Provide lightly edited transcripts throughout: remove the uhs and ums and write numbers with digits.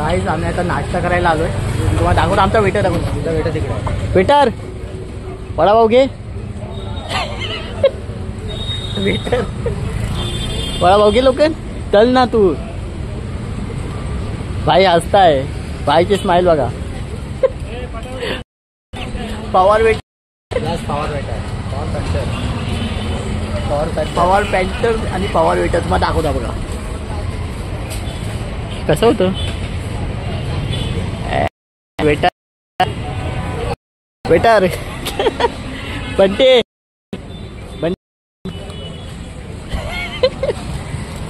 Guys आम्ही आता नाश्ता करायला आलोय. तुम्हाला दाखवतो आमचा वेटर. दाखवतो वेटर तिकडे. वेटर वडापाव घे. वेटर वडापाव घे लोक. चल ना तू. भाई हसताय. भाईची स्माइल बघा. Power waiter. Power waiter. Power painter आणि पॉवर वेटर तुम्हाला दाखवता बघा कसं होतं. वेटर वेटर बंटे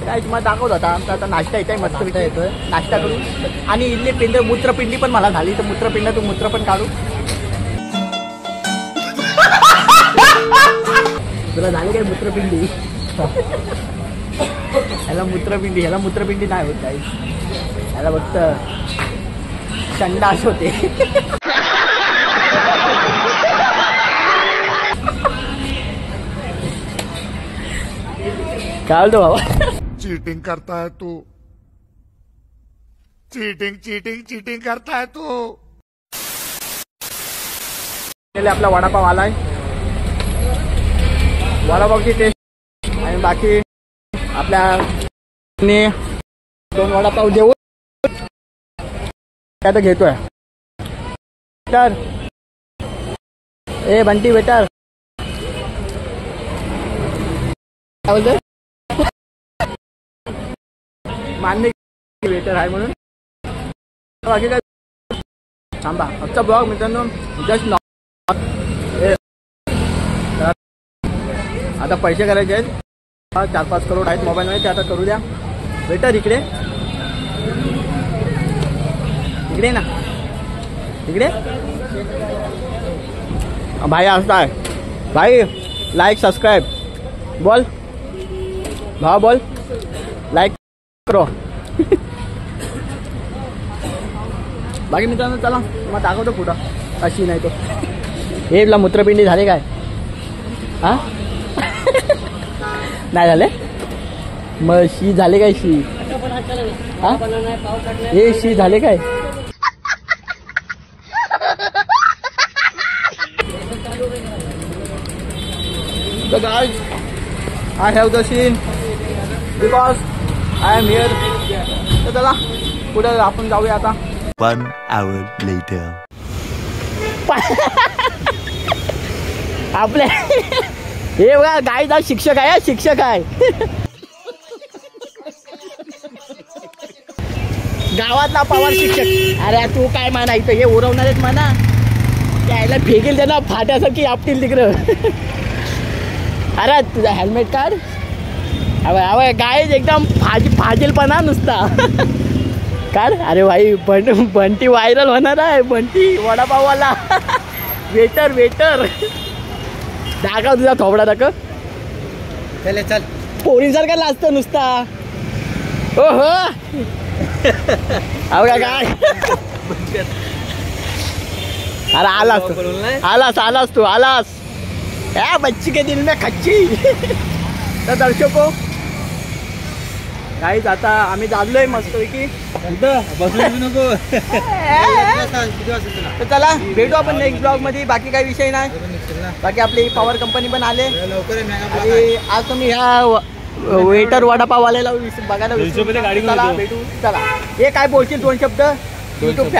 काय तुम्हाला दाखवत होता. आमचा आता नाश्ता येत आहे. मस्त विचार येतोय. नाश्ता करू आणि इथले पिंड मूत्रपिंडी पण मला झाली तर मूत्रपिंडातून मूत्र पण काढू. तुला झाले काय मूत्रपिंडी. ह्याला मूत्रपिंडी. ह्याला मूत्रपिंडी नाही होत काही. ह्याला फक्त संडास होते. काय बोलतो बाबा. चीटिंग करता है तू. चीटिंग चीटिंग चीटिंग करता है तू. आपला वडापाव आलाय. वडापावची टेस्ट आणि बाकी आपल्या 2 वडापाव देऊ काय तर घेतोय. वेटर ए बंटी वेटर काय बोलतोय. मान्य वेटर आहे म्हणून. बाकी काय थांबा. आजचा ब्लॉग मित्रांनो जस्ट आता पैसे करायचे आहेत. 4-5 करोड आहेत मोबाईलमध्ये. ते आता करू द्या. वेटर इकडे इकडे ना इकडे. भाई असता आहे. भाई लाईक सबस्क्राईब बोल. भाव बोल. लाईक करो. बाकी मित्रांनो चला मग दाखवतो पुढं अशी नाही तो. हे तुला मूत्रपिंडी झाले काय. हा नाही झाले मग शी झाले काय. शी हा हे शी झाले काय. So guys, I have the scene because I am here. तर चला पुढे आपण जाऊया आता. 1 hour later. आपल्या हे बघा गायचा शिक्षक आहे. शिक्षक आहे गावातला पवार शिक्षक. अरे तू काय म्हणा इथं हे उरवणार आहेत म्हणा. त्याला फेकेल त्यांना फाट्यासारखी आपतील तिकडं. अरे तुझा हेल्मेट काढ. अवे गाय एकदम फाजीलपणा नुसता काढ. अरे भाई बंटी व्हायरल होणार आहे. बंटी वडापाववाला. वेटर वेटर दाखव तुझा थोबडा दाखव. चल चल पोरींसारखा लाजतो नुसता. हो हो अवघा काय. अरे आलास तू आलास. या बच्ची के दिल में खच्ची. तर दर्शको काहीच आता आम्ही जागलोय मस्तपैकी. बसलो नको. तर चला भेटू आपण नेक्स्ट ब्लॉग मध्ये. बाकी काही विषय नाही. बाकी आपली पॉवर कंपनी पण आले. आज तुम्ही ह्या वेटर वडापाववाल्याला बघायला भेटू. चला हे काय बोलशील 2 शब्द. YouTube